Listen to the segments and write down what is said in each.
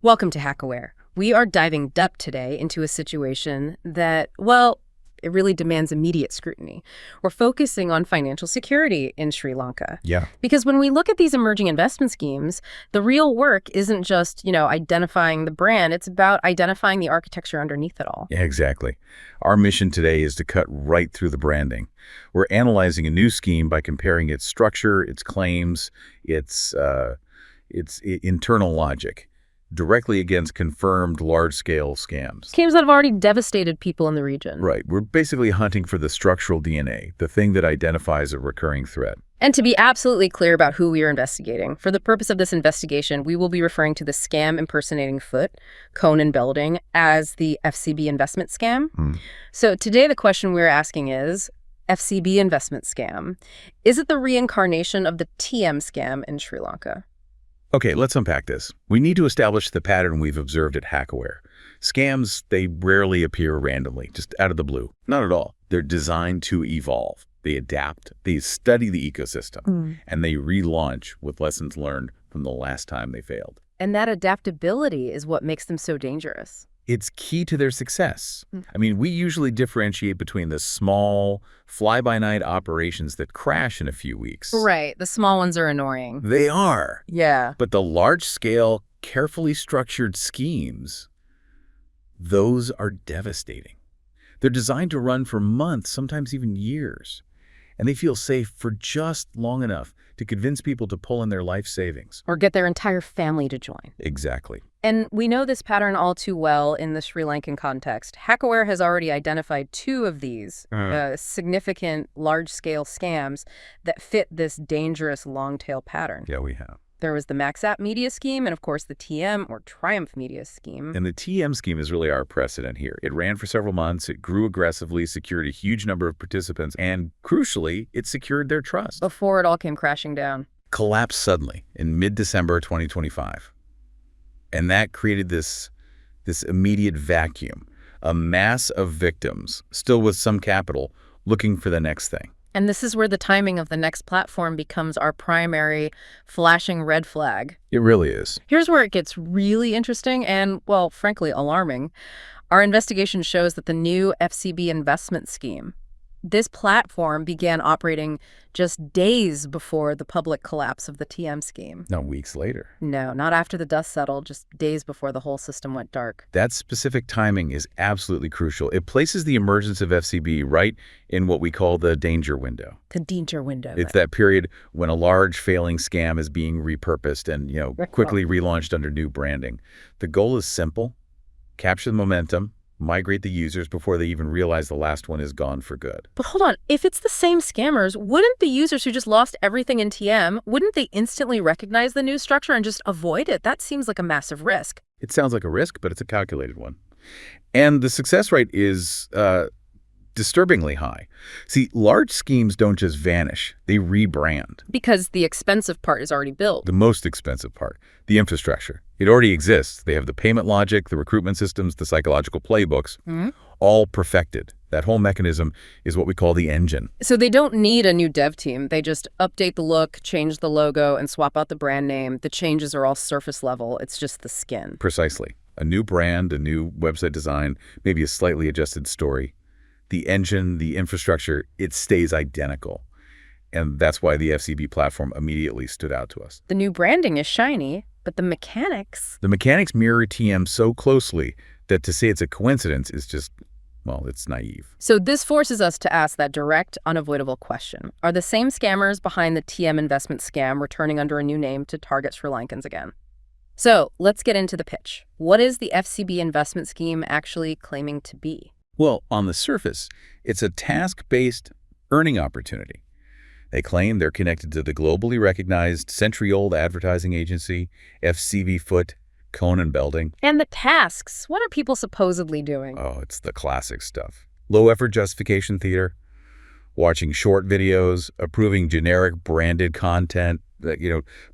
Welcome to HackAware. We are diving deep today into a situation that, well, it really demands immediate scrutiny. We're focusing on financial security in Sri Lanka. Yeah. Because when we look at these emerging investment schemes, the real work isn't just, identifying the brand. It's about identifying the architecture underneath it all. Yeah, exactly. Our mission today is to cut right through the branding. We're analyzing a new scheme by comparing its structure, its claims, its internal logic, directly against confirmed large-scale scams. Schemes that have already devastated people in the region. Right. We're basically hunting for the structural DNA, the thing that identifies a recurring threat. And to be absolutely clear about who we are investigating, for the purpose of this investigation, we will be referring to the scam impersonating foot, Conan Belding, as the FCB investment scam. So today the question we're asking is, FCB investment scam, is it the reincarnation of the TM scam in Sri Lanka? Okay, let's unpack this. We need to establish the pattern we've observed at HackAware. Scams, they rarely appear randomly, just out of the blue. Not at all. They're designed to evolve. They adapt, they study the ecosystem, and they relaunch with lessons learned from the last time they failed. And that adaptability is what makes them so dangerous. It's key to their success. I mean, we usually differentiate between the small, fly-by-night operations that crash in a few weeks. Right. The small ones are annoying. They are. Yeah. But the large-scale, carefully structured schemes, those are devastating. They're designed to run for months, sometimes even years. And they feel safe for just long enough to convince people to pull in their life savings. Or get their entire family to join. Exactly. And we know this pattern all too well in the Sri Lankan context. HackAware has already identified two of these significant large-scale scams that fit this dangerous long-tail pattern. Yeah, we have. There was the MaxApp Media scheme and, of course, the TM or Triumph Media scheme. And the TM scheme is really our precedent here. It ran for several months, it grew aggressively, secured a huge number of participants, and crucially, it secured their trust. Before it all came crashing down. Collapsed suddenly in mid-December 2025. And that created this immediate vacuum, a mass of victims, still with some capital, looking for the next thing. And this is where the timing of the next platform becomes our primary flashing red flag. It really is. Here's where it gets really interesting and, well, frankly, alarming. Our investigation shows that the new FCB investment scheme, this platform began operating just days before the public collapse of the TM scheme. No, weeks later. No, not after the dust settled, just days before the whole system went dark. That specific timing is absolutely crucial. It places the emergence of FCB right in what we call the danger window. The danger window. It's that period when a large failing scam is being repurposed and, quickly relaunched under new branding. The goal is simple: capture the momentum, migrate the users before they even realize the last one is gone for good. But hold on, if it's the same scammers, wouldn't the users who just lost everything in TM, wouldn't they instantly recognize the new structure and just avoid it? That seems like a massive risk. It sounds like a risk, but it's a calculated one. And the success rate is disturbingly high. See, large schemes don't just vanish, they rebrand. Because the expensive part is already built. The most expensive part, the infrastructure. It already exists. They have the payment logic, the recruitment systems, the psychological playbooks, all perfected. That whole mechanism is what we call the engine. So they don't need a new dev team. They just update the look, change the logo, and swap out the brand name. The changes are all surface level. It's just the skin. Precisely. A new brand, a new website design, maybe a slightly adjusted story. The engine, the infrastructure, it stays identical. And that's why the FCB platform immediately stood out to us. The new branding is shiny, but the mechanics... The mechanics mirror TM so closely that to say it's a coincidence is just, well, it's naive. So this forces us to ask that direct, unavoidable question. Are the same scammers behind the TM investment scam returning under a new name to target Sri Lankans again? So let's get into the pitch. What is the FCB investment scheme actually claiming to be? Well, on the surface, it's a task-based earning opportunity. They claim they're connected to the globally recognized century-old advertising agency, FCB Foot, Conan Belding. And the tasks, what are people supposedly doing? Oh, it's the classic stuff. Low-effort justification theater, watching short videos, approving generic branded content,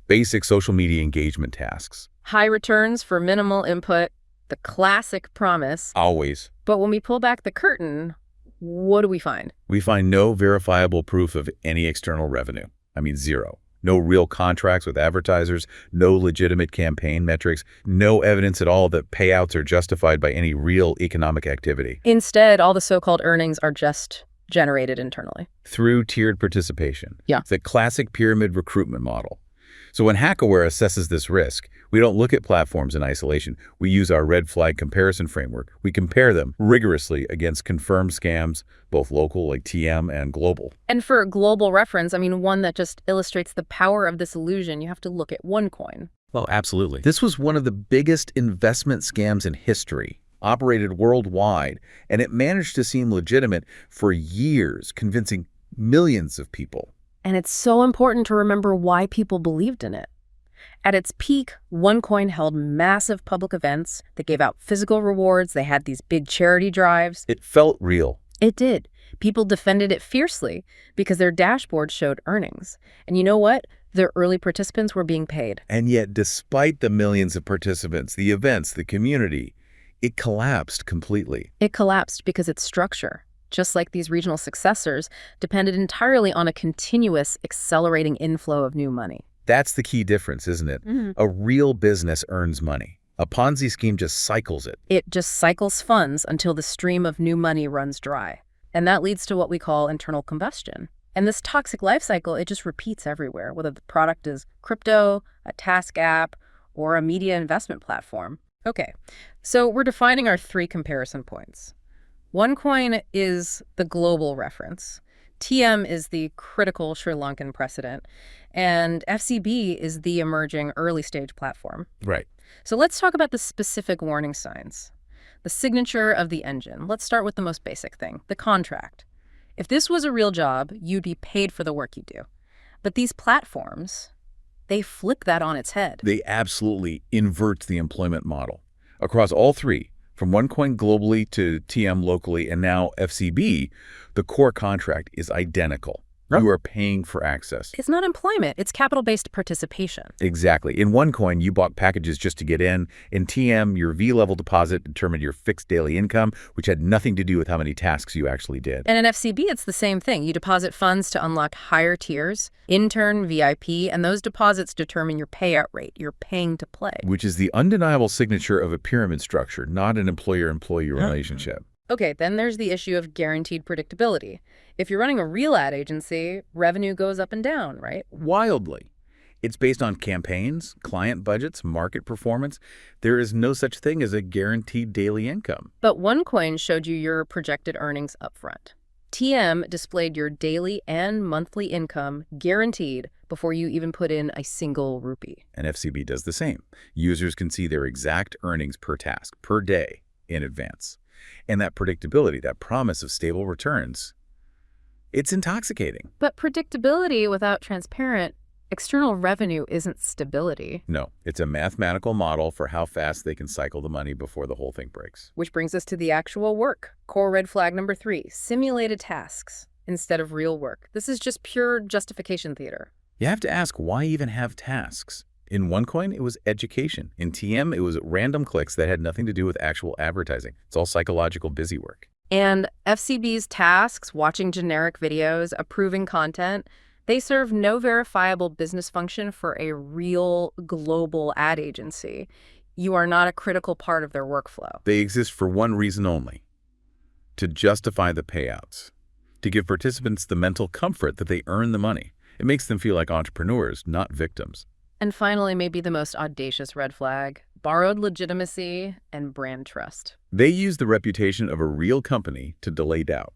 basic social media engagement tasks. High returns for minimal input, the classic promise. Always. But when we pull back the curtain, what do we find? We find no verifiable proof of any external revenue. I mean, zero. No real contracts with advertisers, no legitimate campaign metrics, no evidence at all that payouts are justified by any real economic activity. Instead, all the so-called earnings are just generated internally. Through tiered participation. Yeah. It's a classic pyramid recruitment model. So when HackAware assesses this risk, we don't look at platforms in isolation. We use our red flag comparison framework. We compare them rigorously against confirmed scams, both local like TM and global. And for global reference, I mean, one that just illustrates the power of this illusion, you have to look at OneCoin. Well, absolutely. This was one of the biggest investment scams in history, operated worldwide, and it managed to seem legitimate for years, convincing millions of people. And it's so important to remember why people believed in it. At its peak, OneCoin held massive public events. They gave out physical rewards. They had these big charity drives. It felt real. It did. People defended it fiercely because their dashboard showed earnings. And you know what? Their early participants were being paid. And yet, despite the millions of participants, the events, the community, it collapsed completely. It collapsed because its structure, just like these regional successors, depended entirely on a continuous, accelerating inflow of new money. That's the key difference, isn't it? A real business earns money. A Ponzi scheme just cycles it. It just cycles funds until the stream of new money runs dry. And that leads to what we call internal combustion. And this toxic life cycle, it just repeats everywhere, whether the product is crypto, a task app, or a media investment platform. Okay, so we're defining our 3 comparison points. OneCoin is the global reference. TM is the critical Sri Lankan precedent. And FCB is the emerging early-stage platform. Right. So let's talk about the specific warning signs. The signature of the engine. Let's start with the most basic thing, the contract. If this was a real job, you'd be paid for the work you do. But these platforms, they flip that on its head. They absolutely invert the employment model. Across all 3, from OneCoin globally to TM locally and now FCB, the core contract is identical. You are paying for access. It's not employment. It's capital-based participation. Exactly. In OneCoin, you bought packages just to get in. In TM, your V-level deposit determined your fixed daily income, which had nothing to do with how many tasks you actually did. And in FCB, it's the same thing. You deposit funds to unlock higher tiers, intern, VIP, and those deposits determine your payout rate. You're paying to play. Which is the undeniable signature of a pyramid structure, not an employer-employee relationship. Okay, then there's the issue of guaranteed predictability. If you're running a real ad agency, revenue goes up and down, right? Wildly. It's based on campaigns, client budgets, market performance. There is no such thing as a guaranteed daily income. But OneCoin showed you your projected earnings upfront. TM displayed your daily and monthly income guaranteed before you even put in a single rupee. And FCB does the same. Users can see their exact earnings per task, per day, in advance. And that predictability, that promise of stable returns, it's intoxicating. But predictability without transparent external revenue isn't stability. No, it's a mathematical model for how fast they can cycle the money before the whole thing breaks. Which brings us to the actual work. Core red flag number 3, simulated tasks instead of real work. This is just pure justification theater. You have to ask, why even have tasks? In OneCoin, it was education. In TM, it was random clicks that had nothing to do with actual advertising. It's all psychological busy work. And FCB's tasks, watching generic videos, approving content, they serve no verifiable business function for a real global ad agency. You are not a critical part of their workflow. They exist for one reason only: to justify the payouts, to give participants the mental comfort that they earn the money. It makes them feel like entrepreneurs, not victims. And finally, maybe the most audacious red flag, borrowed legitimacy and brand trust. They use the reputation of a real company to delay doubt.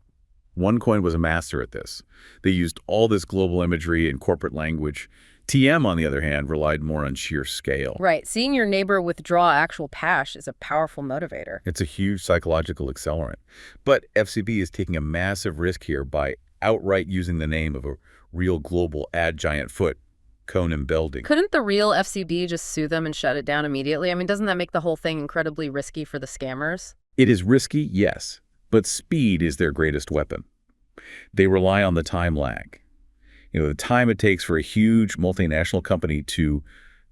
OneCoin was a master at this. They used all this global imagery and corporate language. TM, on the other hand, relied more on sheer scale. Right. Seeing your neighbor withdraw actual cash is a powerful motivator. It's a huge psychological accelerant. But FCB is taking a massive risk here by outright using the name of a real global ad giant foot, Conan Belding. Couldn't the real FCB just sue them and shut it down immediately? I mean, doesn't that make the whole thing incredibly risky for the scammers? It is risky, yes, but speed is their greatest weapon. They rely on the time lag. The time it takes for a huge multinational company to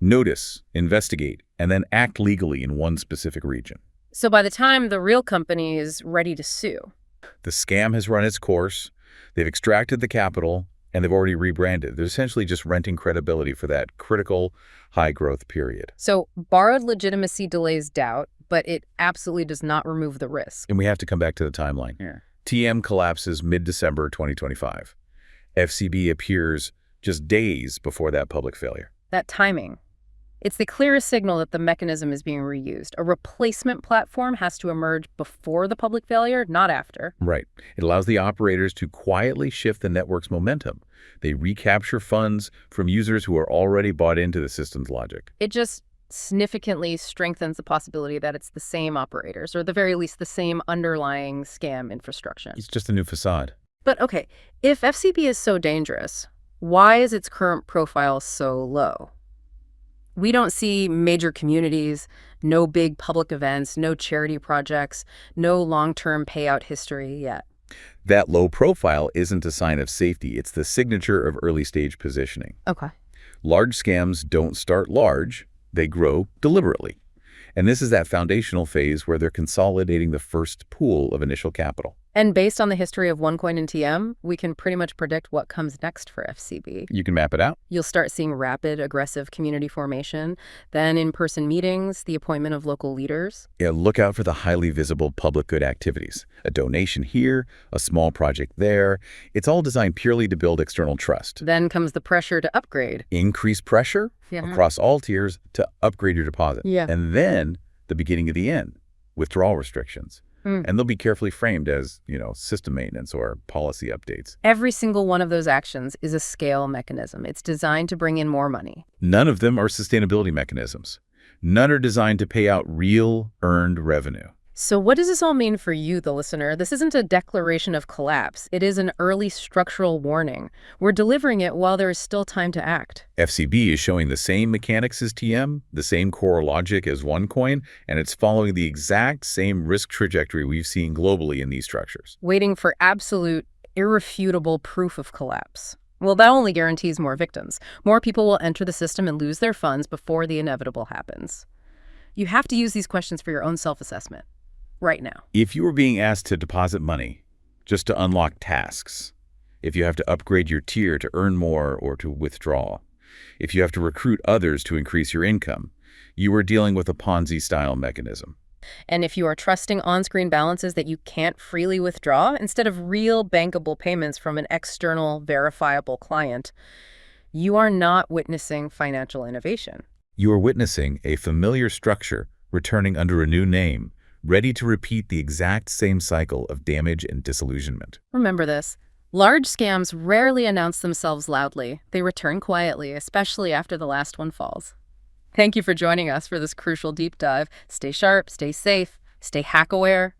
notice, investigate, and then act legally in one specific region. So by the time the real company is ready to sue, the scam has run its course, they've extracted the capital, And they've already rebranded. They're essentially just renting credibility for that critical high-growth period. So borrowed legitimacy delays doubt, but it absolutely does not remove the risk. And we have to come back to the timeline. Yeah. TM collapses mid-December 2025. FCB appears just days before that public failure. That timing. It's the clearest signal that the mechanism is being reused. A replacement platform has to emerge before the public failure, not after. Right. It allows the operators to quietly shift the network's momentum. They recapture funds from users who are already bought into the system's logic. It just significantly strengthens the possibility that it's the same operators, or at the very least the same underlying scam infrastructure. It's just a new facade. But okay, if FCB is so dangerous, why is its current profile so low? We don't see major communities, no big public events, no charity projects, no long-term payout history yet. That low profile isn't a sign of safety. It's the signature of early-stage positioning. Okay. Large scams don't start large. They grow deliberately. And this is that foundational phase where they're consolidating the first pool of initial capital. And based on the history of OneCoin and TM, we can pretty much predict what comes next for FCB. You can map it out. You'll start seeing rapid, aggressive community formation, then in-person meetings, the appointment of local leaders. Yeah, look out for the highly visible public good activities. A donation here, a small project there. It's all designed purely to build external trust. Then comes the pressure to upgrade. Increase pressure across all tiers to upgrade your deposit. Yeah. And then the beginning of the end, withdrawal restrictions. And they'll be carefully framed as, system maintenance or policy updates. Every single one of those actions is a scale mechanism. It's designed to bring in more money. None of them are sustainability mechanisms. None are designed to pay out real earned revenue. So what does this all mean for you, the listener? This isn't a declaration of collapse. It is an early structural warning. We're delivering it while there is still time to act. FCB is showing the same mechanics as TM, the same core logic as OneCoin, and it's following the exact same risk trajectory we've seen globally in these structures. Waiting for absolute, irrefutable proof of collapse. Well, that only guarantees more victims. More people will enter the system and lose their funds before the inevitable happens. You have to use these questions for your own self-assessment. Right now. If you were being asked to deposit money just to unlock tasks, if you have to upgrade your tier to earn more or to withdraw, if you have to recruit others to increase your income, you are dealing with a Ponzi-style mechanism. And if you are trusting on-screen balances that you can't freely withdraw instead of real bankable payments from an external verifiable client, you are not witnessing financial innovation. You are witnessing a familiar structure returning under a new name, ready to repeat the exact same cycle of damage and disillusionment. Remember this. Large scams rarely announce themselves loudly. They return quietly, especially after the last one falls. Thank you for joining us for this crucial deep dive. Stay sharp, stay safe, stay hack-aware.